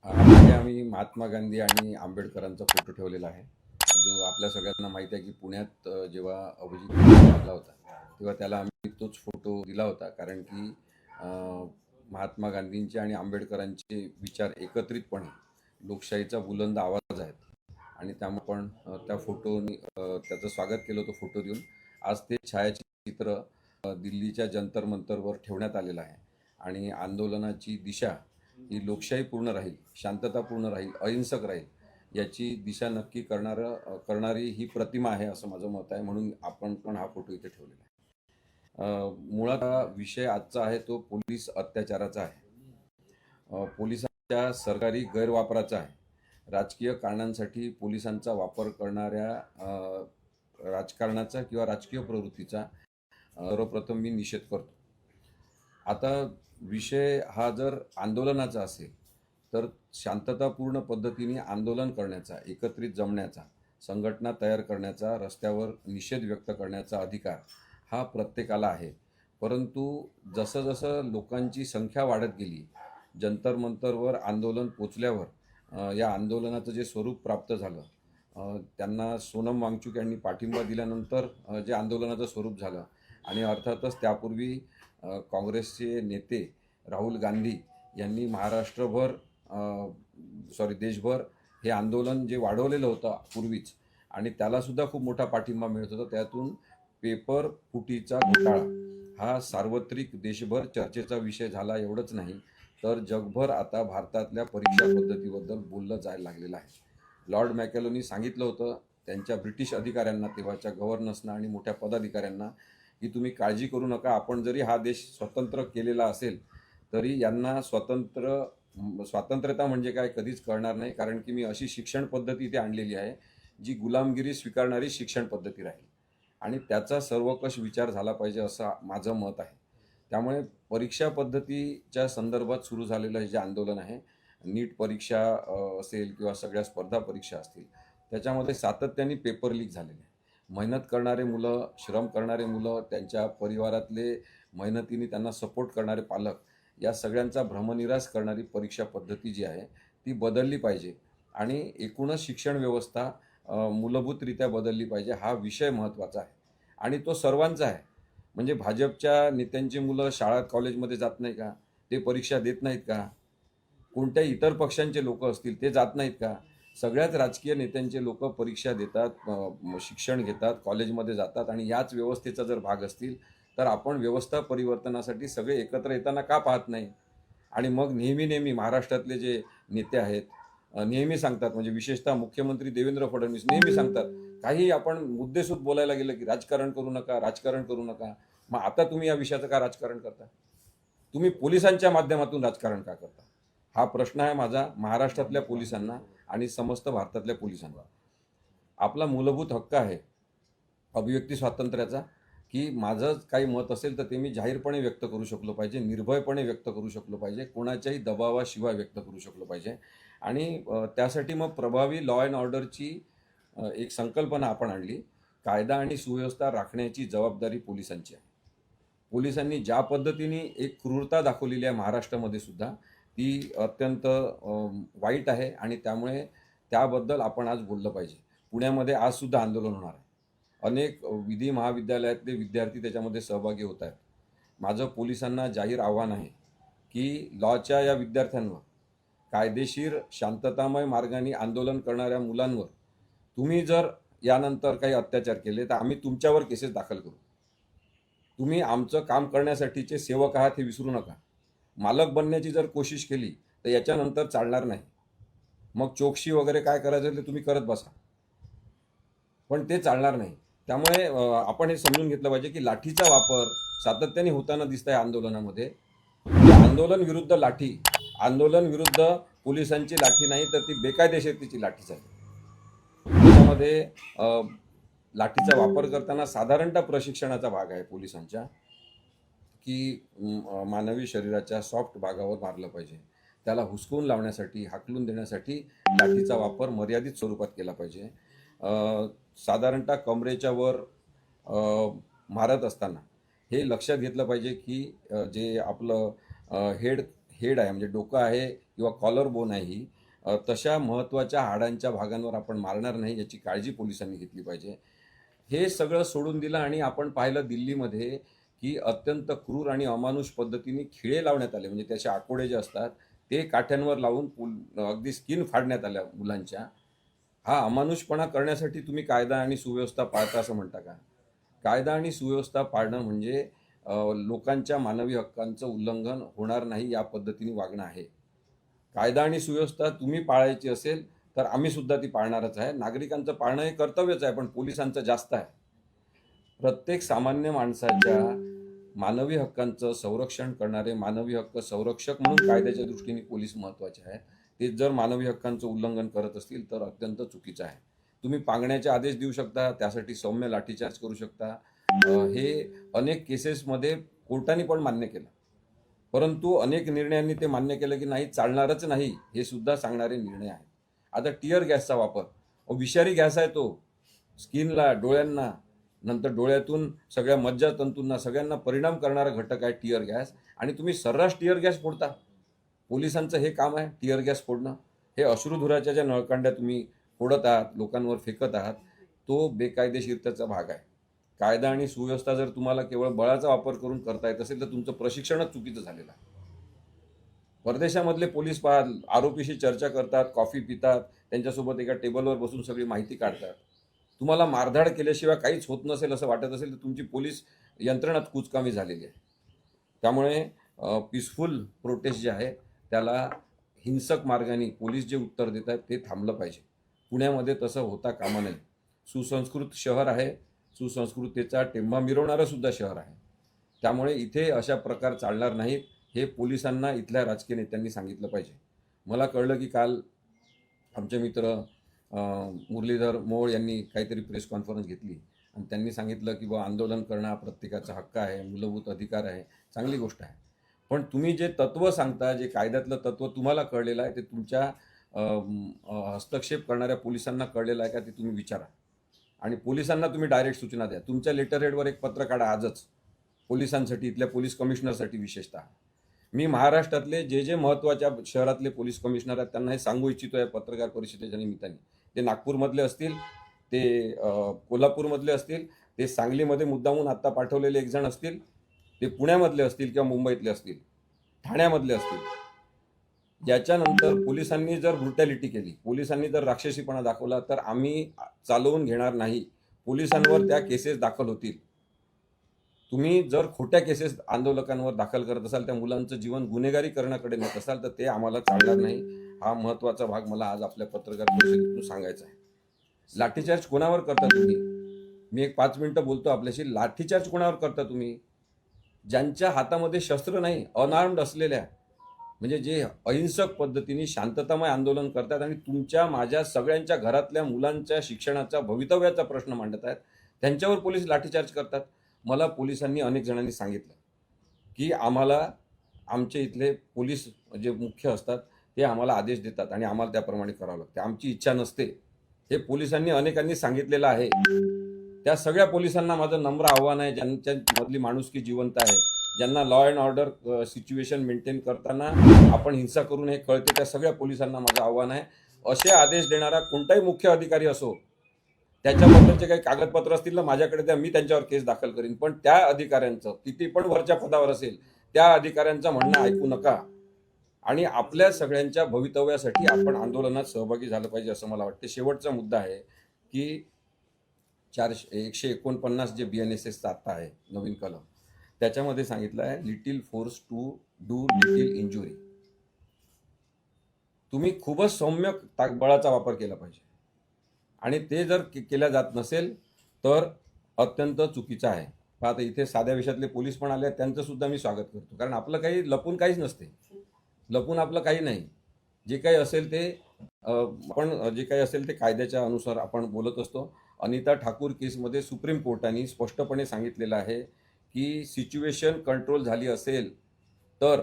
मागे आम्ही महात्मा गांधी आणि आंबेडकरांचा फोटो ठेवलेला आहे, जो आपल्या सगळ्यांना माहिती आहे की पुण्यात जेव्हा अभिजित झाला होता तेव्हा त्याला आम्ही तोच फोटो दिला होता. कारण की अ, महात्मा गांधींचे आणि आंबेडकरांचे विचार एकत्रितपणे लोकशाहीचा बुलंद आवाज आहेत आणि त्यामुळे पण त्या फोटोनी त्याचं स्वागत केलं होतं फोटो देऊन. आज ते छायाचित्र दिल्लीच्या जंतर मंतरवर ठेवण्यात आलेलं आहे आणि आंदोलनाची दिशा ही लोकशाहीपूर्ण राहील, शांततापूर्ण राहील, अहिंसक राहील याची दिशा नक्की करणारी ही प्रतिमा आहे असं माझं मत आहे. म्हणून आपण पण हा फोटो इथे ठेवलेला आहे. मुळात हा विषय आजचा आहे तो पोलीस अत्याचाराचा आहे. पोलिसांच्या सरकारी गैरवापराचा आहे. राजकीय कारणांसाठी पोलिसांचा वापर करणाऱ्या राजकारणाचा किंवा राजकीय प्रवृत्तीचा सर्वप्रथम मी निषेध करतो. आता विषय हा जर आंदोलनाचा असेल तर शांततापूर्ण पद्धतीने आंदोलन करण्याचा, एकत्रित जमण्याचा, संघटना तयार करण्याचा, रस्त्यावर निषेध व्यक्त करण्याचा अधिकार हा प्रत्येकाला आहे. परंतु जसं जसं लोकांची संख्या वाढत गेली, जंतर मंतरवर आंदोलन पोचल्यावर या आंदोलनाचं जे स्वरूप प्राप्त झालं, त्यांना सोनम वांगचुक यांनी पाठिंबा दिल्यानंतर जे आंदोलनाचं स्वरूप झालं आणि अर्थातच त्यापूर्वी काँग्रेसचे नेते राहुल गांधी यांनी महाराष्ट्रभर देशभर हे आंदोलन जे वाढवलेलं होतं पूर्वीच आणि त्यालासुद्धा खूप मोठा पाठिंबा मिळत होता. त्यातून पेपर फुटीचा घोटाळा हा सार्वत्रिक देशभर चर्चेचा विषय झाला. एवढंच नाही तर जगभर आता भारतातल्या परीक्षा पद्धतीबद्दल बोललं जायला लागलेलं आहे. लॉर्ड मॅकेलोनी सांगितलं होतं त्यांच्या ब्रिटिश अधिकाऱ्यांना, तेव्हाच्या गव्हर्नर्सना आणि मोठ्या पदाधिकाऱ्यांना, की तुम्ही काळजी करू नका, आपण जरी हा देश स्वतंत्र केलेला असेल तरी यांना स्वातंत्र्यता म्हणजे काय कधीच कळणार नाही. कारण की मी अशी शिक्षण पद्धती इथे आणलेली आहे जी गुलामगिरी स्वीकारणारी शिक्षण पद्धती राहील आणि त्याचा सर्वकष विचार झाला पाहिजे असं माझं मत आहे. त्यामुळे परीक्षा पद्धतीच्या संदर्भात सुरू झालेलं हे जे आंदोलन आहे, नीट परीक्षा असेल किंवा सगळ्या स्पर्धा परीक्षा असतील, त्याच्यामध्ये सातत्याने पेपर लीक झालेले आहे. मेहनत करणारे मुलं, श्रम करणारे मुलं, त्यांच्या परिवारातले मेहनतीने त्यांना सपोर्ट करणारे पालक, या सगळ्यांचा भ्रमनिरास करणारी परीक्षा पद्धती जी आहे ती बदलली पाहिजे आणि एकूणच शिक्षण व्यवस्था मूलभूतरित्या बदलली पाहिजे. हा विषय महत्त्वाचा आहे आणि तो सर्वांचा आहे. म्हणजे भाजपच्या नेत्यांची मुलं शाळा कॉलेजमध्ये जात नाही का? ते परीक्षा देत नाहीत का? कोणत्याही इतर पक्षांचे लोक असतील ते जात नाहीत का? सगळ्याच राजकीय नेत्यांचे लोक परीक्षा देतात, शिक्षण घेतात, कॉलेजमध्ये जातात आणि याच व्यवस्थेचा जर भाग असतील तर आपण व्यवस्था परिवर्तनासाठी सगळे एकत्र येताना का पाहत नाही? आणि मग नेहमी नेहमी महाराष्ट्रातले जे नेते आहेत नेहमी सांगतात, म्हणजे विशेषतः मुख्यमंत्री देवेंद्र फडणवीस नेहमी सांगतात, काही आपण मुद्देसूद बोलायला गेलं की राजकारण करू नका, राजकारण करू नका. मग आता तुम्ही या विषयाचं का राजकारण करता? तुम्ही पोलिसांच्या माध्यमातून राजकारण का करता? हा प्रश्न आहे माझा महाराष्ट्रातल्या पोलिसांना आणि समस्त भारतातल्या पोलिसांना. आपला मूलभूत हक्क आहे अभिव्यक्ती स्वातंत्र्याचा, की माझं काही मत असेल तर ते मी जाहीरपणे व्यक्त करू शकलो पाहिजे, निर्भयपणे व्यक्त करू शकलो पाहिजे, कोणाच्याही दबावाशिवाय व्यक्त करू शकलो पाहिजे. आणि त्यासाठी मग प्रभावी लॉ अँड ऑर्डरची एक संकल्पना आपण आणली. कायदा आणि सुव्यवस्था राखण्याची जबाबदारी पोलिसांची आहे. पोलिसांनी ज्या पद्धतीने एक क्रूरता दाखवलेली आहे महाराष्ट्रामध्ये सुद्धा, ती अत्यंत वाईट आहे आणि त्यामुळे त्याबद्दल आपण आज बोललं पाहिजे. पुण्यामध्ये आज सुद्धा आंदोलन होणार आहे. अनेक विधी महाविद्यालयातले विद्यार्थी त्याच्यामध्ये सहभागी होत आहेत. माझं पोलिसांना जाहीर आव्हान आहे की लॉच्या या विद्यार्थ्यांवर, कायदेशीर शांततामय मार्गाने आंदोलन करणाऱ्या मुलांवर तुम्ही जर यानंतर काही अत्याचार केले तर आम्ही तुमच्यावर केसेस दाखल करू. तुम्ही आमचं काम करण्यासाठीचे सेवक आहात हे विसरू नका. मालक बनण्याची जर कोशिश केली तर याच्यानंतर चालणार नाही. मग चोकशी वगैरे काय करायचं ते तुम्ही करत बसा, पण ते चालणार नाही. त्यामुळे आपण हे समजून घेतलं पाहिजे की लाठीचा वापर सातत्याने होताना दिसत आहे आंदोलनामध्ये. आंदोलन विरुद्ध लाठी, आंदोलन विरुद्ध पोलिसांची लाठी नाही तर ती बेकायदेशीरतेची लाठी झाली. त्यामध्ये लाठीचा वापर करताना साधारणतः प्रशिक्षणाचा भाग आहे पोलिसांच्या, की मानवी शरीराच्या सॉफ्ट भागावर मारलं पाहिजे. त्याला हुसकवून लावण्यासाठी, हाकलून देण्यासाठी लाठीचा वापर मर्यादित स्वरूपात केला पाहिजे. साधारणतः कमरेच्या वर मारत असताना हे लक्षात घेतलं पाहिजे की जे आपलं हेड आहे म्हणजे डोकं आहे किंवा कॉलर बोन आहे ही, तशा महत्त्वाच्या हाडांच्या भागांवर आपण मारणार नाही याची काळजी पोलिसांनी घेतली पाहिजे. हे सगळं सोडून दिलं आणि आपण पाहिलं दिल्लीमध्ये की अत्यंत क्रूर आणि अमानुष पद्धतीने खिळे लावण्यात आले, म्हणजे त्याचे आकोडे जे असतात ते काठ्यांवर लावून अगदी स्किन फाडण्यात आल्या मुलांच्या. हा अमानुषपणा करण्यासाठी तुम्ही कायदा आणि सुव्यवस्था पाळता असं म्हणता का? कायदा आणि सुव्यवस्था पाळणं म्हणजे लोकांच्या मानवी हक्कांचं उल्लंघन होणार नाही या पद्धतीने वागणं आहे. कायदा आणि सुव्यवस्था तुम्ही पाळायची असेल तर आम्ही सुद्धा ती पाळणारच आहे. नागरिकांचं पाळणं हे कर्तव्यच आहे, पण पोलिसांचं जास्त आहे. प्रत्येक सामान्य माणसाच्या मानवी हक्कांचं संरक्षण करणारे मानवी हक्क संरक्षक म्हणून कायद्याच्या दृष्टीने पोलीस महत्त्वाचे आहे. ते जर मानवी हक्कांचं उल्लंघन करत असतील तर अत्यंत चुकीचं आहे. तुम्ही पांगण्याचे आदेश देऊ शकता, त्यासाठी सौम्य लाठीचार्ज करू शकता. हे अनेक केसेसमध्ये कोर्टाने पण मान्य केलं. परंतु अनेक निर्णयांनी ते मान्य केलं की नाही चालणारच नाही हे सुद्धा सांगणारे निर्णय आहेत. आता टिअर गॅसचा वापर, विषारी गॅस आहे तो, स्किनला, डोळ्यांना, नंतर डोळ्यातून सगळ्या मज्जातंतूंना सगळ्यांना परिणाम करणारा घटक आहे टिअर गॅस, आणि तुम्ही सर्रास टिअर गॅस फोडता. पोलिसांचं हे काम आहे टिअर गॅस फोडणं. हे अश्रुधुराच्या ज्या नळकांड्या तुम्ही फोडत आहात, लोकांवर फेकत आहात, तो बेकायदेशीरतेचा भाग आहे. कायदा आणि सुव्यवस्था जर तुम्हाला केवळ बळाचा वापर करून करता येत असेल तर तुमचं प्रशिक्षणच चुकीचं झालेलं आहे. परदेशामधले पोलीस पहा, आरोपीशी चर्चा करतात, कॉफी पितात, त्यांच्यासोबत एका टेबलवर बसून सगळी माहिती काढतात. तुम्हाला मारधाड केल्याशिवाय काहीच होत नसेल असं वाटत असेल तर तुमची पोलीस यंत्रणाच कुचकामी झालेली आहे. त्यामुळे पीसफुल प्रोटेस्ट जे आहे त्याला हिंसक मार्गाने पोलीस जे उत्तर देत आहेत ते थांबलं पाहिजे. पुण्यामध्ये तसं होता कामा नये. सुसंस्कृत शहर आहे, सुसंस्कृतीचा टेंबा मिरवणारं सुद्धा शहर आहे. त्यामुळे इथे अशा प्रकार चालणार नाहीत हे पोलिसांना इथल्या राजकीय नेत्यांनी सांगितलं पाहिजे. मला कळलं की काल आमचे मित्र मुरलीधर मोहोळ यांनी काहीतरी प्रेस कॉन्फरन्स घेतली आणि त्यांनी सांगितलं की आंदोलन करणं हा प्रत्येकाचा हक्क आहे, मूलभूत अधिकार आहे, चांगली गोष्ट आहे. पण तुम्ही जे तत्त्व सांगता, जे कायद्यातलं तत्त्व तुम्हाला कळलेलं आहे ते तुमच्या हस्तक्षेप करणाऱ्या पोलिसांना कळलेलं आहे का ते तुम्ही विचारा. आणि पोलिसांना तुम्ही डायरेक्ट सूचना द्या. तुमच्या लेटर हेडवर एक पत्र काढा आजच पोलिसांसाठी, इथल्या पोलीस कमिशनरसाठी विशेषतः. मी महाराष्ट्रातले जे महत्त्वाच्या शहरातले पोलीस कमिशनर आहेत त्यांना हे सांगू इच्छितो आहे पत्रकार परिषदेच्या निमित्ताने. ते नागपूरमधले असतील, ते कोल्हापूरमधले असतील, ते सांगलीमध्ये मुद्दामून आत्ता पाठवलेले एक जण असतील, ते पुण्यामधले असतील किंवा मुंबईतले असतील, ठाण्यामधले असतील. याच्यानंतर पोलिसांनी जर ब्रुटॅलिटी केली, पोलिसांनी जर राक्षसीपणा दाखवला तर आम्ही चालवून घेणार नाही. पोलिसांवर त्या केसेस दाखल होतील. तुम्ही जर खोट्या केसेस आंदोलकांवर दाखल करत असाल, त्या मुलांचं जीवन गुन्हेगारी करण्याकडे नेत असाल तर ते आम्हाला चालणार नाही. हा महत्त्वाचा भाग मला आज आपल्या पत्रकार परिषदेतून सांगायचा आहे. लाठीचार्ज कोणावर करता तुम्ही? मी एक 5 मिनिटं बोलतो आपल्याशी. लाठीचार्ज कोणावर करता तुम्ही? ज्यांच्या हातामध्ये शस्त्र नाही, अनआर्म्ड असलेल्या, म्हणजे जे अहिंसक पद्धतीने शांततामय आंदोलन करतात आणि तुमच्या माझ्या सगळ्यांच्या घरातल्या मुलांच्या शिक्षणाचा, भवितव्याचा प्रश्न मांडत आहेत, त्यांच्यावर पोलीस लाठीचार्ज करतात. मला पोलिसांनी अनेक जणांनी सांगितलं की आम्हाला आमचे इथले पोलीस जे मुख्य असतात ते आम्हाला आदेश देतात आणि आम्हाला त्याप्रमाणे करावं लागते, आमची इच्छा नसते. हे पोलिसांनी अनेकांनी सांगितलेलं आहे. त्या सगळ्या पोलिसांना माझं नम्र आव्हान आहे, ज्यांच्यामधली माणुसकी जिवंत आहे, ज्यांना law and order situation maintain करताना आपण हिंसा करून हे कळते, त्या सगळ्या पोलिसांना माझं आव्हान आहे, असे आदेश देणारा कोणताही मुख्य अधिकारी असो, त्याच्याबद्दलचे काही कागदपत्र असतील ना माझ्याकडे द्या, मी त्यांच्यावर केस दाखल करीन. पण त्या अधिकाऱ्यांचं, किती पण वरच्या पदावर असेल, त्या अधिकाऱ्यांचं म्हणणं ऐकू नका. आणि आपल्या सगळ्यांच्या भवितव्यासाठी आपण आंदोलनात सहभागी झालं पाहिजे असं मला वाटते. शेवटचा मुद्दा आहे की 149 जे BNSSचा आत्ता आहे नवीन कलम, त्याच्यामध्ये सांगितलं आहे little force to do little injury. तुम्ही खूपच सौम्य बळाचा वापर केला पाहिजे आणि ते जर केल्या जात नसेल तर अत्यंत चुकीचं आहे. आता इथे साध्या विषयातले पोलीस पण आले, त्यांचं सुद्धा मी स्वागत करतो, कारण आपलं काही लपून काहीच नसते, लपून आपलं काही नाही. जे काही असेल ते कायद्याच्या अनुसार आपण बोलत असतो. अनिता ठाकूर केसमध्ये सुप्रीम कोर्टाने स्पष्टपणे सांगितलेलं आहे की सिच्युएशन कंट्रोल झाली असेल तर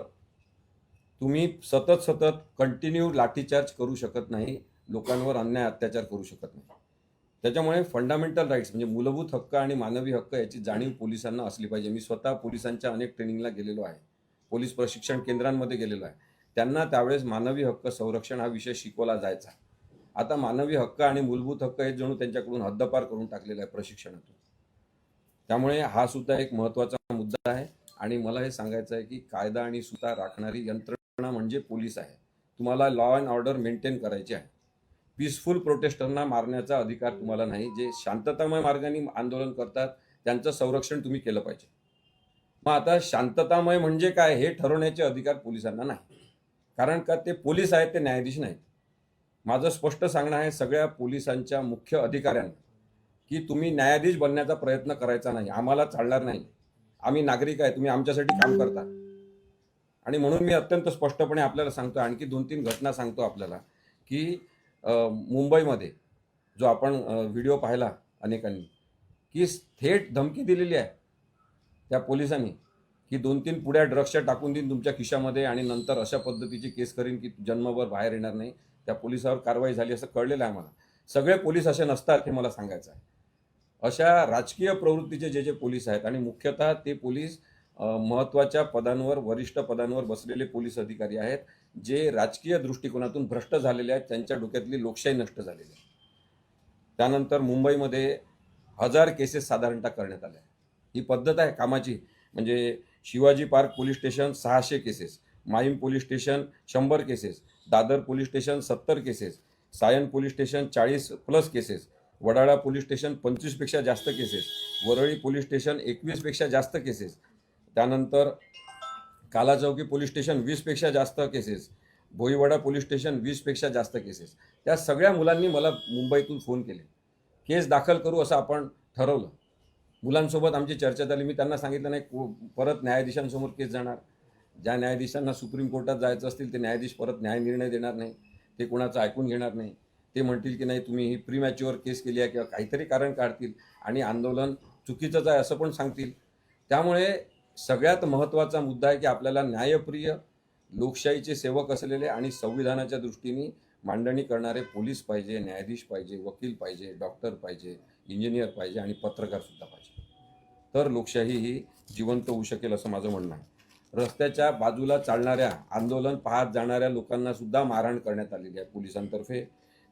तुम्ही सतत कंटिन्यू लाठीचार्ज करू शकत नाही, लोकांवर अन्याय अत्याचार करू शकत नाही. त्याच्यामुळे फंडामेंटल राईट्स म्हणजे मूलभूत हक्क आणि मानवी हक्क याची जाणीव पोलिसांना असली पाहिजे. मी स्वतः पोलिसांच्या अनेक ट्रेनिंगला गेलेलो आहे, पोलीस प्रशिक्षण केंद्रांमध्ये गेलेलो आहे. त्यांना त्यावेळेस मानवी हक्क संरक्षण हा विषय शिकवला जायचा. आता मानवी हक्क आणि मूलभूत हक्क हे जणू त्यांच्याकडून हद्दपार करून टाकलेला आहे प्रशिक्षणातून. त्यामुळे हा सुद्धा एक महत्त्वाचा मुद्दा आहे आणि मला हे सांगायचं आहे की कायदा आणि सुव्यवस्था राखणारी यंत्रणा म्हणजे पोलीस आहे. तुम्हाला लॉ अँड ऑर्डर मेंटेन करायची आहे. पीसफुल प्रोटेस्टरना मारण्याचा अधिकार तुम्हाला नाही. जे शांततामय मार्गाने आंदोलन करतात त्यांचं संरक्षण तुम्ही केलं पाहिजे. मग आता शांततामय म्हणजे काय हे ठरवण्याचे अधिकार पोलिसांना नाही, कारण का ते पोलीस आहेत, ते न्यायाधीश नाहीत. माझं स्पष्ट सांगणं आहे सगळ्या पोलिसांच्या मुख्य अधिकाऱ्यांना की तुम्ही न्यायाधीश बनण्याचा प्रयत्न करायचा नाही. आम्हाला चालणार नाही. आम्ही नागरिक आहे, तुम्ही आमच्यासाठी काम करता. आणि म्हणून मी अत्यंत स्पष्टपणे आपल्याला सांगतो, आणखी 2-3 घटना सांगतो आपल्याला की मुंबईमध्ये जो आपण व्हिडिओ पाहिला अनेकांनी की थेट धमकी दिलेली आहे त्या पोलिसांनी की 2-3 पुड्या ड्रग्सच्या टाकून देईन तुमच्या खिशामध्ये आणि नंतर अशा पद्धतीची केस करीन की जन्मभर बाहेर येणार नाही. त्या पोलिसावर कारवाई झाली असं कळलेलं आहे मला. सगळे पोलीस असे नसतात हे मला सांगायचं आहे. अशा राजकीय प्रवृत्तीचे जे पोलीस आहेत आणि मुख्यतः ते पोलीस महत्त्वाच्या पदांवर, वरिष्ठ पदांवर बसलेले पोलीस अधिकारी आहेत जे राजकीय दृष्टिकोनातून भ्रष्ट झालेले आहेत. त्यांच्या डोक्यातली लोकशाही नष्ट झालेली आहे. त्यानंतर मुंबईमध्ये 1000 केसेस साधारणतः करण्यात आल्या. ही पद्धत आहे कामाची. म्हणजे Shivaji Park police station 600 cases, Mahim police station 100 cases, Dadar police station 70 cases, Sion police station 40+ cases, Wadala police station 25पेक्षा जास्त केसेस, वरळी पोलीस स्टेशन 21पेक्षा जास्त केसेस, त्यानंतर कालाचौकी पोलीस स्टेशन 20पेक्षा जास्त केसेस, भोईवाडा पोलीस स्टेशन 20पेक्षा जास्त केसेस. त्या सगळ्या मुलांनी मला मुंबईतून फोन केले. केस दाखल करू असं आपण ठरवलं. मुलांसोबत आमची चर्चा झाली. मी त्यांना सांगितलं नाही परत न्यायाधीशांसमोर केस जाणार. ज्या न्यायाधीशांना सुप्रीम कोर्टात जायचं असतील ते न्यायाधीश परत न्याय निर्णय देणार नाही. ते कोणाचं ऐकून घेणार नाही. ते म्हणतील की नाही तुम्ही ही प्रीमॅच्युअर केस केली आहे किंवा काहीतरी कारण काढतील आणि आंदोलन चुकीचंच आहे असं पण सांगतील. त्यामुळे सगळ्यात महत्त्वाचा मुद्दा आहे की आपल्याला न्यायप्रिय, लोकशाहीचे सेवक असलेले आणि संविधानाच्या दृष्टीने मांडणी करणारे पोलीस पाहिजे, न्यायाधीश पाहिजे, वकील पाहिजे, डॉक्टर पाहिजे, इंजिनियर पाहिजे आणि पत्रकारसुद्धा पाहिजे. तर लोकशाही ही जिवंत होऊ शकेल असं माझं म्हणणं आहे. रस्त्याच्या बाजूला चालणाऱ्या, आंदोलन पाहत जाणाऱ्या लोकांना सुद्धा मारहाण करण्यात आलेली आहे पोलिसांतर्फे.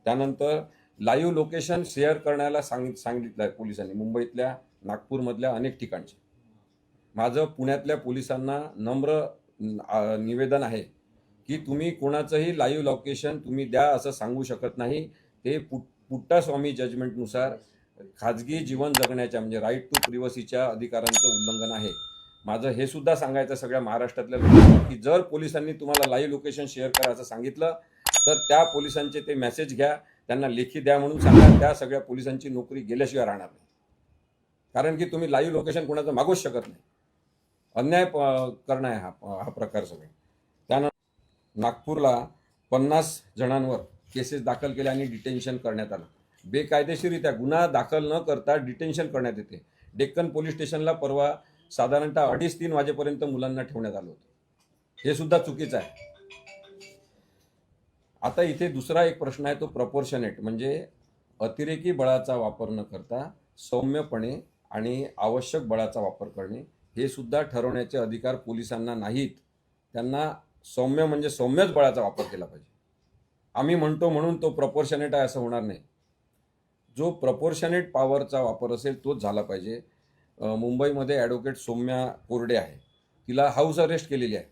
त्यानंतर लाईव्ह लोकेशन शेअर करण्याला सांगितलं आहे पोलिसांनी मुंबईतल्या, नागपूरमधल्या अनेक ठिकाणचे. माझं पुण्यातल्या पोलिसांना नम्र निवेदन आहे की तुम्ही कोणाचंही लाईव्ह लोकेशन तुम्ही द्या असं सांगू शकत नाही. ते पुट्टास्वामी जजमेंटनुसार खाजगी जीवन जगण्याच्या म्हणजे राईट टू प्रिव्हसीच्या अधिकारांचं उल्लंघन आहे. माझं हे सुद्धा सांगायचं सगळ्या महाराष्ट्रातल्या लोकांना की जर पोलिसांनी तुम्हाला लाईव्ह लोकेशन शेअर करा असं सांगितलं तर त्या पोलिसांचे ते मेसेज घ्या, त्यांना लेखी द्या म्हणून सांगा. त्या सगळ्या पोलिसांची नोकरी गेल्याशिवाय राहणार नाही. कारण की तुम्ही लाईव्ह लोकेशन कोणाचं मागूच शकत नाही. अन्याय करणं आहे हा प्रकार सगळे. त्यानंतर नागपूरला 50 जणांवर केसेस दाखल केल्या आणि डिटेन्शन करण्यात आलं. बेकायदेशीरित्या गुन्हा दाखल न करता डिटेन्शन करण्यात येते. डेक्कन पोलीस स्टेशनला परवा साधारणतः 2:30-3 वाजेपर्यंत मुलांना ठेवण्यात आलं होतं. हे सुद्धा चुकीचं आहे. आता इथे दुसरा एक प्रश्न आहे तो प्रपोर्शनेट, म्हणजे अतिरेकी बळाचा वापर न करता सौम्यपणे आणि आवश्यक बळाचा वापर करणे हे सुद्धा ठरवण्याचे अधिकार पोलिसांना नाहीत. त्यांना सौम्य म्हणजे सौम्यच बळाचा वापर केला पाहिजे. आम्ही म्हणतो म्हणून तो प्रपोर्शनेट आहे असं होणार नाही. जो प्रपोर्शनेट पॉवरचा वापर असेल तोच झाला पाहिजे. मुंबईमध्ये ॲडव्होकेट सौम्या कोरडे आहे, तिला हाऊस अरेस्ट केलेली आहे.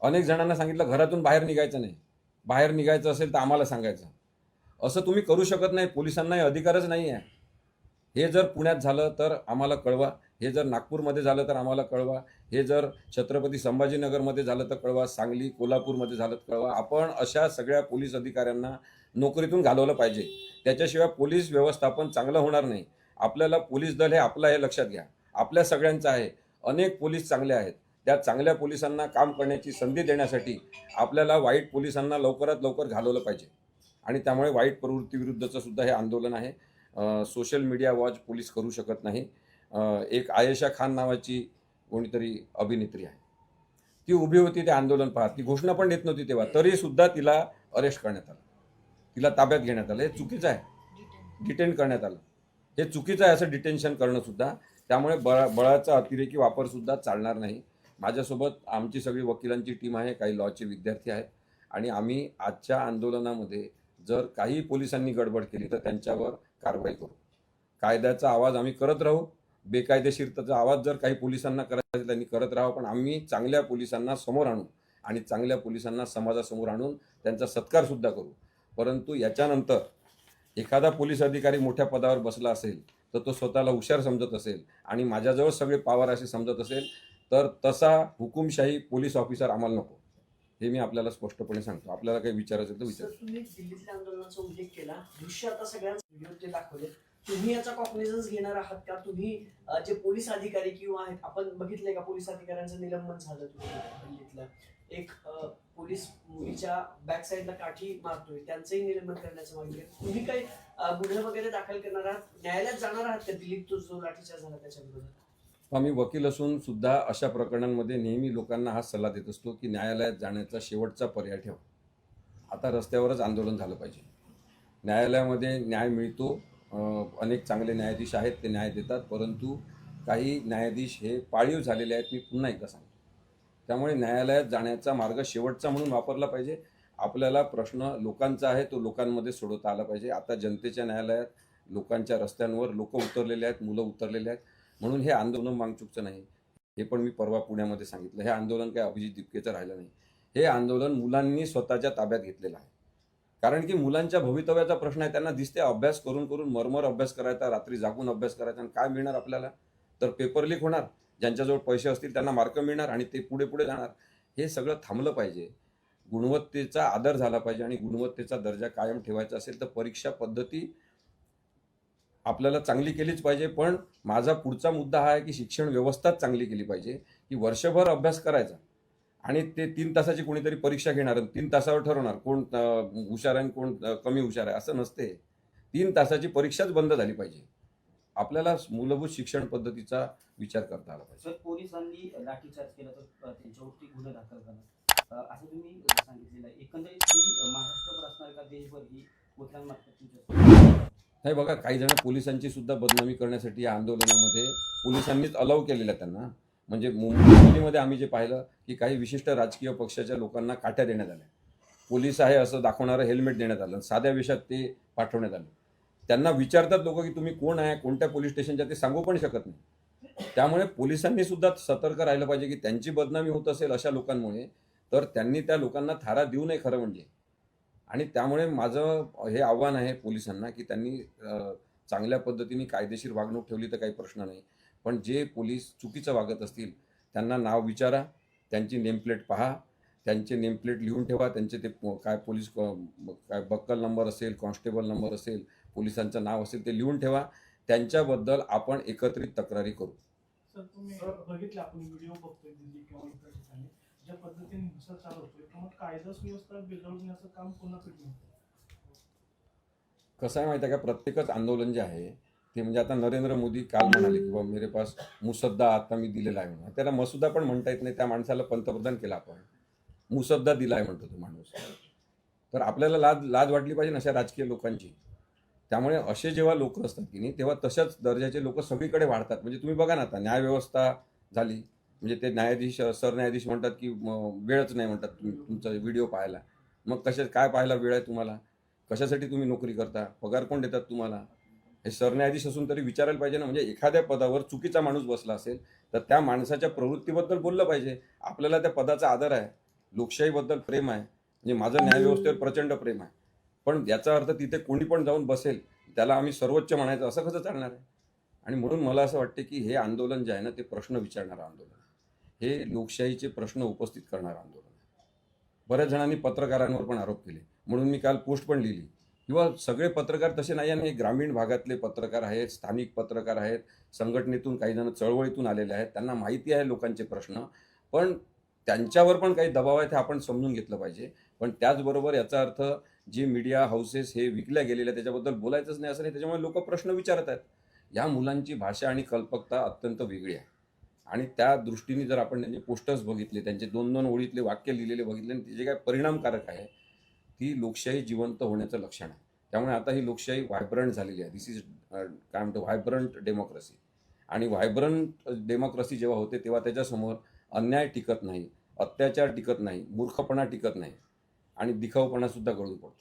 अनेक जणांना सांगितलं घरातून बाहेर निघायचं नाही, बाहेर निघायचं असेल तर आम्हाला सांगायचं. असं तुम्ही करू शकत नाही. पोलिसांना हे अधिकारच नाही आहे. हे जर पुण्यात झालं तर आम्हाला कळवा, हे जर नागपूरमध्ये झालं तर आम्हाला कळवा, हे जर छत्रपती संभाजीनगरमध्ये झालं तर कळवा, सांगली कोल्हापूरमध्ये झालं तर कळवा. आपण अशा सगळ्या पोलीस अधिकाऱ्यांना नोकरीतून घालवलं पाहिजे. त्याच्याशिवाय पोलीस व्यवस्थापन चांगलं होणार नाही. आपल्याला पोलीस दल हे आपलं हे लक्षात घ्या, आपल्या सगळ्यांचं आहे. अनेक पोलीस चांगले आहेत. त्या चांगल्या पोलिसांना काम करण्याची संधी देण्यासाठी आपल्याला वाईट पोलिसांना लवकरात लवकर घालवलं पाहिजे. आणि त्यामुळे वाईट प्रवृत्तीविरुद्धचं सुद्धा हे आंदोलन आहे. सोशल मीडिया वॉच पोलीस करू शकत नाही. एक आयेशा खान नावाची कोणीतरी अभिनेत्री आहे, ती उभी होती ते आंदोलन पाहत. ती घोषणा पण देत नव्हती तेव्हा, तरी सुद्धा तिला अरेस्ट करण्यात आलं, तिला ताब्यात घेण्यात आलं. हे चुकीचं आहे. डिटेन करण्यात आलं, हे चुकीचं आहे असं डिटेन्शन करणं सुद्धा. त्यामुळे बळाचा अतिरेकी वापर सुद्धा चालणार नाही. माझ्यासोबत आमची सगळी वकिलांची टीम आहे, काही लॉचे विद्यार्थी आहेत. आणि आम्ही आजच्या आंदोलनामध्ये जर काही पोलिसांनी गडबड केली तर त्यांच्यावर कारवाई करू. कायद्याचा आवाज आम्ही करत राहू. बेकायदेशीरतेचा आवाज जर काही पोलिसांना करायचा त्यांनी करत राहावं, पण आम्ही चांगल्या पोलिसांना समोर आणू आणि चांगल्या पोलिसांना समाजासमोर आणून त्यांचा सत्कार सुद्धा करू. परंतु याच्यानंतर एखादा पोलीस अधिकारी मोठ्या पदावर बसला असेल तर तो स्वतःला हुशार समजत असेल आणि माझ्याजवळ सगळे पॉवर असे समजत असेल तर तसा हुकुमशाही पोलीस ऑफिसर आम्हाला नको. हे मी आपल्याला स्पष्टपणे सांगतो. आपल्याला काही विचारायचं तर विचार. तुम्ही दिल्लीतल्या आंदोलनाचा उल्लेख केला, दृश्य आता सगळ्यांच व्हिडिओ ते दाखवले. तुम्ही याचा कॉग्निझन्स घेणार आहात का? तुम्ही जे पोलीस अधिकारी किंवा आहेत, आपण बघितलंय का पोलीस अधिकाऱ्यांचं निलंबन झालं दिल्लीतलं? एक पोलीस मुलीच्या बॅक साईडला काठी मारतोय, त्यांचंही निलंबन करण्याचं मागणी. तुम्ही काही गुन्हे वगैरे दाखल करणार आहात? न्यायालयात जाणार आहात का दिल्लीत तो जो लाठीचार्ज झाला त्याच्या विरोधात? आम्ही वकील असून सुद्धा अशा प्रकरणांमध्ये नेहमी लोकांना हा सल्ला देत असतो की न्यायालयात जाण्याचा शेवटचा पर्याय ठेवा. आता रस्त्यावरच आंदोलन झालं पाहिजे. न्यायालयामध्ये न्याय मिळतो. अनेक चांगले न्यायाधीश आहेत, ते न्याय देतात. परंतु काही न्यायाधीश हे पाळीव झालेले आहेत, मी पुन्हा एकदा सांगतो. त्यामुळे न्यायालयात जाण्याचा मार्ग शेवटचा म्हणून वापरला पाहिजे. आपल्याला प्रश्न लोकांचा आहे, तो लोकांमध्ये सोडवता आला पाहिजे. आता जनतेच्या न्यायालयात लोकांच्या रस्त्यांवर लोक उतरलेले आहेत, मुलं उतरलेले आहेत. म्हणून हे आंदोलन मागचूकचं नाही. हे पण मी परवा पुण्यामध्ये सांगितलं. हे आंदोलन काही अभिजित दिपकेचं राहिलं नाही. हे आंदोलन मुलांनी स्वतःच्या ताब्यात घेतलेलं आहे. कारण की मुलांच्या भवितव्याचा प्रश्न आहे. त्यांना दिसते अभ्यास करून करून मरमर अभ्यास करायचा, रात्री जागून अभ्यास करायचा, आणि काय मिळणार आपल्याला? तर पेपर लीक होणार. ज्यांच्याजवळ पैसे असतील त्यांना मार्क मिळणार आणि ते पुढे पुढे जाणार. हे सगळं थांबलं पाहिजे. गुणवत्तेचा आदर झाला पाहिजे आणि गुणवत्तेचा दर्जा कायम ठेवायचा असेल तर परीक्षा पद्धती आपल्याला चांगली केलीच पाहिजे. पण माझा पुढचा मुद्दा हा आहे की शिक्षण व्यवस्थाच चांगली केली पाहिजे. की वर्षभर अभ्यास करायचा आणि ते 3 तासाची कोणीतरी परीक्षा घेणार, 3 तासावर ठरवणार कोण हुशार आहे कोण कमी हुशार आहे, असं नसते. 3 तासाची परीक्षाच बंद झाली पाहिजे. आपल्याला मूलभूत शिक्षण पद्धतीचा विचार करता आला पाहिजे. सर, पोलिसांनी लाठीचार्ज केला तर त्यांच्यावरती गुन्हा दाखल करा असं तुम्ही सांगितलेलं आहे. एकंदरीत ही महाराष्ट्रभर असणार का देशभर ही वकिलांमार्फत तुमच्या? नाही बघा, काही जण पोलिसांची सुद्धा बदनामी करण्यासाठी या आंदोलनामध्ये पोलिसांनीच अलाव केलेला त्यांना. म्हणजे दिल्लीमध्ये आम्ही जे पाहिलं की काही विशिष्ट राजकीय पक्षाच्या लोकांना काठ्या देण्यात आल्या. पोलीस आहे असं दाखवणारं हेल्मेट देण्यात आलं. साध्या वेशात ते पाठवण्यात आलं. त्यांना विचारतात लोक की तुम्ही कोण आहे, कोणत्या पोलीस स्टेशनच्या, ते सांगू पण शकत नाही. त्यामुळे पोलिसांनी सुद्धा सतर्क राहिलं पाहिजे की त्यांची बदनामी होत असेल अशा लोकांमुळे तर त्यांनी त्या लोकांना थारा देऊ नये खरं म्हणजे. आणि त्यामुळे माझं हे आव्हान आहे पोलिसांना की त्यांनी चांगल्या पद्धतीने कायदेशीर वागणूक ठेवली तर काही प्रश्न नाही. पण जे पोलीस चुकीचं वागत असतील त्यांना नाव विचारा, त्यांची नेमप्लेट पहा, त्यांचे नेमप्लेट लिहून ठेवा. त्यांचे ते काय पोलीस काय बक्कल नंबर असेल, कॉन्स्टेबल नंबर असेल, पोलिसांचं नाव असेल ते लिहून ठेवा. त्यांच्याबद्दल आपण एकत्रित तक्रारी करू. सर, तुम्ही बघितलं, आपण व्हिडिओ बघतोय दिल्ली किंवा इतर ठिकाणी ज्या पद्धतीने हिंसा चालू होतोय, मग कायदा सुव्यवस्था बिघडवण्याचं काम कोणाकडे होतं? कसं आहे माहिती आहे का, प्रत्येकच आंदोलन जे आहे ते म्हणजे आता नरेंद्र मोदी काल म्हणाले की बाबा मेरे पास मुसद्दा आता मी दिलेला आहे म्हणून. त्याला मसुदा पण म्हणता येत नाही. त्या माणसाला पंतप्रधान केला आपण, मुसद्दा दिला आहे म्हणतो तो माणूस. तर आपल्याला लाज वाटली पाहिजे अशा राजकीय लोकांची. त्यामुळे असे जेव्हा लोक असतात की नाही तेव्हा तशाच दर्जाचे लोक सगळीकडे वाढतात. म्हणजे तुम्ही बघा ना, आता न्यायव्यवस्था झाली म्हणजे ते न्यायाधीश सरन्यायाधीश म्हणतात की वेळच नाही म्हणतात तुमचा व्हिडिओ पाहायला. मग काय पाहायला वेळ आहे तुम्हाला? कशासाठी तुम्ही नोकरी करता? पगार कोण देतात तुम्हाला? हे सरन्यायाधीश असून तरी विचारायला पाहिजे ना. म्हणजे एखाद्या पदावर चुकीचा माणूस बसला असेल तर त्या माणसाच्या प्रवृत्तीबद्दल बोललं पाहिजे. आपल्याला त्या पदाचा आदर आहे, लोकशाहीबद्दल प्रेम आहे, म्हणजे माझं न्यायव्यवस्थेवर प्रचंड प्रेम आहे. पण याचा अर्थ तिथे कोणी पण जाऊन बसेल त्याला आम्ही सर्वोच्च म्हणायचं असं कसं चालणार आहे? आणि म्हणून मला असं वाटते की हे आंदोलन जे आहे ना ते प्रश्न विचारणारं आंदोलन आहे. हे लोकशाहीचे प्रश्न उपस्थित करणारं आंदोलन आहे. बऱ्याच जणांनी पत्रकारांवर पण आरोप केले म्हणून मी काल पोस्ट पण लिहिली. किंवा सगळे पत्रकार तसे नाही आणि ग्रामीण भागातले पत्रकार आहेत, स्थानिक पत्रकार आहेत, संघटनेतून काही जण चळवळीतून आलेले आहेत, त्यांना माहिती आहे लोकांचे प्रश्न. पण त्यांच्यावर पण काही दबाव आहे ते आपण समजून घेतलं पाहिजे. पण त्याचबरोबर याचा अर्थ जे मीडिया हाऊसेस हे विकल्या गेलेले त्याच्याबद्दल बोलायचंच नाही असं नाही. त्याच्यामुळे लोक प्रश्न विचारत आहेत. या मुलांची भाषा आणि कल्पकता अत्यंत वेगळी आहे आणि त्या दृष्टीने जर आपण त्यांचे पोस्टर्स बघितले, त्यांचे 2-2 ओळीतले वाक्य लिहिलेले बघितले आणि ते जे काय परिणामकारक आहे ती लोकशाही जिवंत होण्याचं लक्षण आहे. त्यामुळे आता ही लोकशाही व्हायब्रंट झालेली आहे. दिस इज काय म्हणतो व्हायब्रंट डेमोक्रेसी. आणि व्हायब्रंट डेमोक्रेसी जेव्हा होते तेव्हा त्याच्यासमोर अन्याय टिकत नाही, अत्याचार टिकत नाही, मूर्खपणा टिकत नाही. आणि दिखाऊपणा सुद्धा गळून पडतो.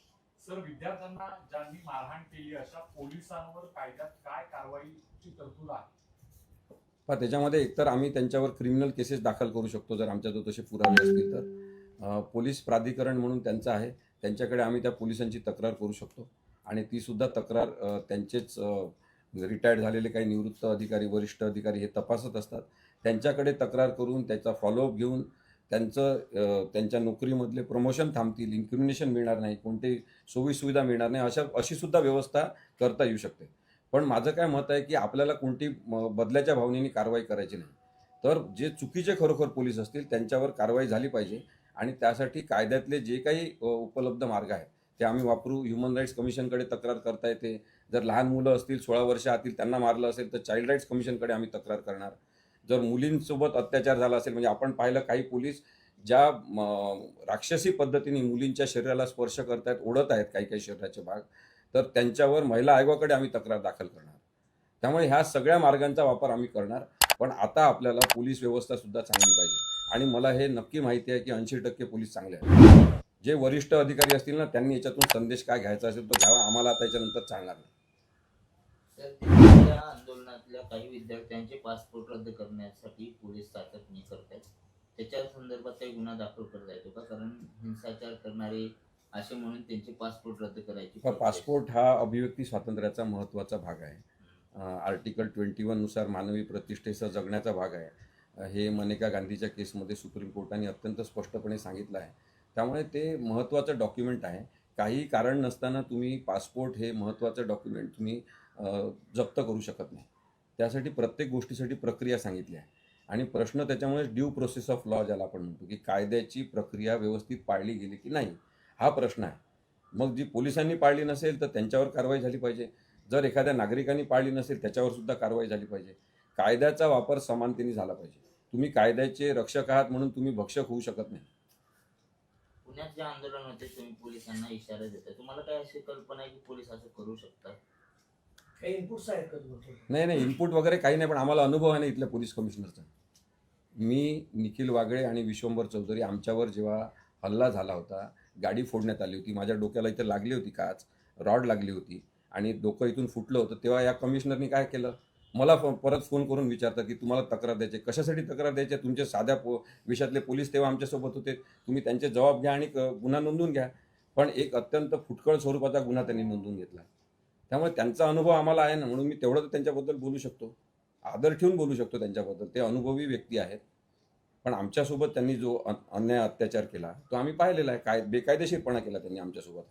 सर, विद्यार्थ्यांना ज्यांनी मारहाण केली अशा पोलिसांवर कायद्यात काय कारवाईची तरतूद आहे? पण त्याच्यामध्ये एकतर आम्ही त्यांच्यावर क्रिमिनल केसेस दाखल करू शकतो जर आमच्याजवळ तसे पुरावे असतील तर. पोलीस प्राधिकरण म्हणून त्यांचं आहे, त्यांच्याकडे आम्ही त्या पोलिसांची तक्रार करू शकतो आणि ती सुद्धा तक्रार त्यांचेच रिटायर्ड झालेले काही निवृत्त अधिकारी, वरिष्ठ अधिकारी हे तपासत असतात. त्यांच्याकडे तक्रार करून त्याचा फॉलोअप घेऊन त्यांच्या नोकरीमधले प्रमोशन थांबतील, इन्क्रिमिनेशन मिळणार नाही, कोणतेही सोयीसुविधा मिळणार नाही, अशी सुद्धा व्यवस्था करता येऊ शकते. पण माझं काय मत आहे की आपल्याला कोणती बदल्याच्या भावनेने कारवाई करायची नाही. तर जे चुकीचे खरोखर पोलीस असतील त्यांच्यावर कारवाई झाली पाहिजे आणि त्यासाठी कायद्यातले जे काही उपलब्ध मार्ग आहेत ते आम्ही वापरू. ह्युमन राईट्स कमिशनकडे तक्रार करता येते. जर लहान मुलं असतील 16 वर्ष आतील त्यांना मारलं असेल तर चाइल्ड राईट्स कमिशनकडे आम्ही तक्रार करणार. जर मुलींसोबत अत्याचार झाला असेल, म्हणजे आपण पाहिलं काही पोलीस ज्या राक्षसी पद्धतीने मुलींच्या शरीराला स्पर्श करतायत, ओढत आहेत काही काही शरीराचे भाग, तर त्यांच्यावर महिला आयोगाकडे आम्ही तक्रार दाखल करणार. त्यामुळे ह्या सगळ्या मार्गांचा वापर आम्ही करणार. पण आता आपल्याला पोलीस व्यवस्था सुद्धा चांगली पाहिजे आणि मला हे नक्की माहिती आहे की 80% पोलीस चांगले आहेत. जे वरिष्ठ अधिकारी असतील ना त्यांनी याच्यातून संदेश काय घ्यायचा असेल तो घ्यावा. आम्हाला आता याच्यानंतर चालणार नाही. तर या आंदोलनातल्या काही विद्यार्थ्यांचे पासपोर्ट रद्द करण्यासाठी पोलीस चाचपणी करतात. त्याच्या संदर्भात काही गुन्हा दाखल करता येतो का? कारण हिंसाचार करणारे असे म्हणून त्यांचे पासपोर्ट रद्द करायची पासपोर्ट हा अभिव्यक्ती स्वातंत्र्याचा महत्त्वाचा भाग आहे. आर्टिकल 21 नुसार मानवी प्रतिष्ठेसह जगण्याचा भाग आहे. हे मनेका गांधीच्या केसमध्ये सुप्रीम कोर्टाने अत्यंत स्पष्टपणे सांगितलं आहे. त्यामुळे ते महत्त्वाचं डॉक्युमेंट आहे. काही कारण नसताना तुम्ही पासपोर्ट हे महत्त्वाचं डॉक्युमेंट तुम्ही जप्त करू शकत नाही. त्यासाठी प्रत्येक गोष्टीसाठी प्रक्रिया सांगितली आहे आणि प्रश्न त्याच्यामुळे ड्यू प्रोसेस ऑफ लॉ ज्याला आपण म्हणतो की कायद्याची प्रक्रिया व्यवस्थित पाळली गेली की नाही हा प्रश्न आहे. मग जी पोलिसांनी पाळली नसेल तर त्यांच्यावर कारवाई झाली पाहिजे. जर एखाद्या नागरिकांनी पाळली नसेल त्याच्यावर सुद्धा कारवाई झाली पाहिजे. कायद्याचा वापर समानतेने झाला पाहिजे. तुम्ही कायद्याचे रक्षक आहात म्हणून तुम्ही भक्षक होऊ शकत नाही. पुण्यात जे आंदोलन होते तुम्ही पोलिसांना इशारा देता, तुम्हाला काय अशी कल्पना आहे की पोलीस असं करू शकतात? काही इनपुट्स आहेत का तुम्हाला? नाही, इनपुट वगैरे काही नाही, पण आम्हाला अनुभव आहे ना इथल्या पोलीस कमिशनरचा. मी, निखिल वागळे आणि विश्वंभर चौधरी आमच्यावर जेव्हा हल्ला झाला होता, गाडी फोडण्यात आली होती, माझ्या डोक्याला इथे लागली होती काच, रॉड लागली होती आणि डोकं इथून फुटलं होतं, तेव्हा या कमिशनरनी काय केलं, मला परत फोन करून विचारतात की तुम्हाला तक्रार द्यायची, कशासाठी तक्रार द्यायची, तुमचे साध्या विषयातले पोलीस तेव्हा आमच्यासोबत होते, तुम्ही त्यांचे जबाब घ्या आणि गुन्हा नोंदवून घ्या. पण एक अत्यंत फुटकळ स्वरूपाचा गुन्हा त्यांनी नोंदवून घेतला. त्यामुळे त्यांचा अनुभव आम्हाला आहे ना, म्हणून मी तेवढं तर त्यांच्याबद्दल बोलू शकतो, आदर ठेवून बोलू शकतो त्यांच्याबद्दल. ते अनुभवी व्यक्ती आहेत. पण आमच्यासोबत त्यांनी जो अन्याय अत्याचार केला तो आम्ही पाहिलेला आहे. बेकायदेशीरपणा केला त्यांनी आमच्यासोबत.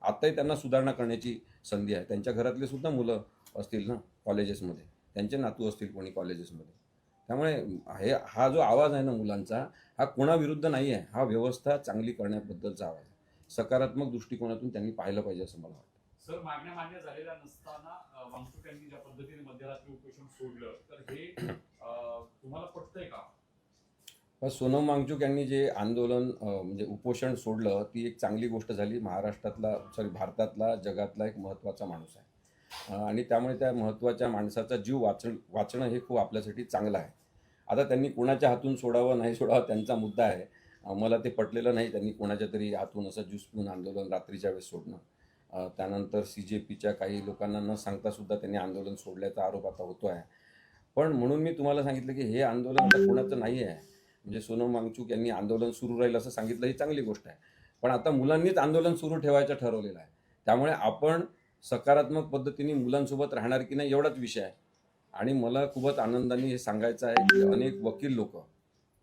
आत्ताही त्यांना सुधारणा करण्याची संधी आहे. त्यांच्या घरातले सुद्धा मुलं असतील ना कॉलेजेसमध्ये, त्यांचे नातू असतील कोणी कॉलेजेसमध्ये. त्यामुळे हा जो आवाज आहे ना मुलांचा, हा कोणाविरुद्ध नाही आहे, हा व्यवस्था चांगली करण्याबद्दलचा आवाज आहे. सकारात्मक दृष्टिकोनातून त्यांनी पाहिलं पाहिजे असं मला वाटतं. सर, मागण्या मान्य झालेल्या नसताना वांगचूक यांनी ज्या पद्धतीने मध्यरात्री उपोषण सोडलं तर हे तुम्हाला पटतंय का? पण सोनम वांगचूक यांनी जे आंदोलन म्हणजे उपोषण सोडलं ती एक चांगली गोष्ट झाली. भारतातला जगातला एक महत्त्वाचा माणूस आहे आणि त्यामुळे त्या महत्त्वाच्या माणसाचा जीव वाचणं हे खूप आपल्यासाठी चांगलं आहे. आता त्यांनी कोणाच्या हातून सोडावं नाही सोडावं त्यांचा मुद्दा आहे. मला ते पटलेलं नाही त्यांनी कोणाच्या तरी हातून असं ज्यूस पिऊन आंदोलन रात्रीच्या वेळेस सोडणं. त्यानंतर CJPच्या काही लोकांना न सांगता सुद्धा त्यांनी आंदोलन सोडल्याचा आरोप आता होतो आहे. पण म्हणून मी तुम्हाला सांगितलं की हे आंदोलन आता कोणाचं नाही आहे. म्हणजे सोनम वांगचूक यांनी आंदोलन सुरू राहील असं सांगितलं ही चांगली गोष्ट आहे. पण आता मुलांनीच आंदोलन सुरू ठेवायचं ठरवलेलं आहे. त्यामुळे आपण सकारात्मक पद्धतीने मुलांसोबत राहणार की नाही एवढाच विषय आहे. आणि मला खूपच आनंदाने हे सांगायचं आहे की अनेक वकील लोक,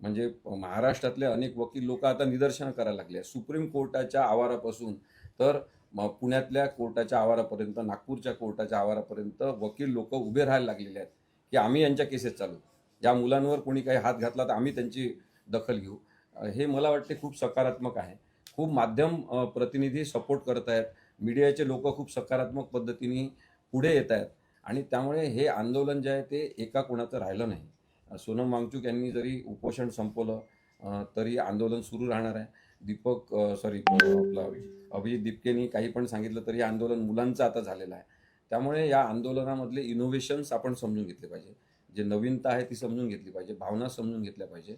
म्हणजे महाराष्ट्रातले अनेक वकील लोक आता निदर्शनं करायला लागले. सुप्रीम कोर्टाच्या आवारापासून तर पुण्यातल्या कोर्टाच्या आवारापर्यंत, नागपूरच्या कोर्टाच्या आवारापर्यंत वकील लोक उभे राहायला लागलेले आहेत की आम्ही यांच्या केसेस चालू, या मुलांवर कोणी काही हात घातला तर आम्ही त्यांची दखल घेऊ. हे मला वाटते खूप सकारात्मक आहे. खूप माध्यम प्रतिनिधी सपोर्ट करत आहेत, मीडियाचे लोक खूप सकारात्मक पद्धतीने पुढे येत आहेत आणि त्यामुळे हे आंदोलन जे आहे ते एका कोणाचं राहिलं नाही. सोनम वांगचूक यांनी जरी उपोषण संपवलं तरी आंदोलन सुरू राहणार आहे. अभिजित दिपकेनी काही पण सांगितलं तरी हे आंदोलन मुलांचं आता झालेलं आहे. त्यामुळे या आंदोलनामधले इनोव्हेशन्स आपण समजून घेतले पाहिजे, जे नवीनता आहे ती समजून घेतली पाहिजे, भावना समजून घेतल्या पाहिजे.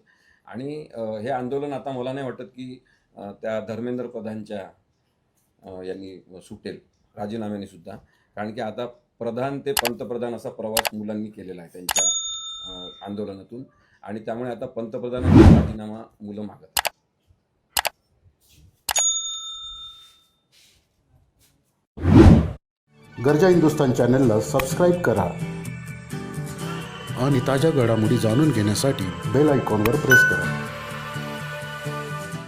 आणि हे आंदोलन आता मला नाही वाटत की त्या धर्मेंद्र प्रधानच्या यांनी सुटेल राजीनाम्याने सुद्धा, कारण की आता प्रधान ते पंतप्रधान असा प्रवास मुलांनी केलेला आहे त्यांच्या आंदोलनातून, आणि त्यामुळे आता पंतप्रधानांचा राजीनामा मुलं मागत आहेत. गरजा हिंदुस्तान चॅनलला सबस्क्राईब करा आणि ताज्या घडामोडी जाणून घेण्यासाठी बेल आयकॉनवर प्रेस करा.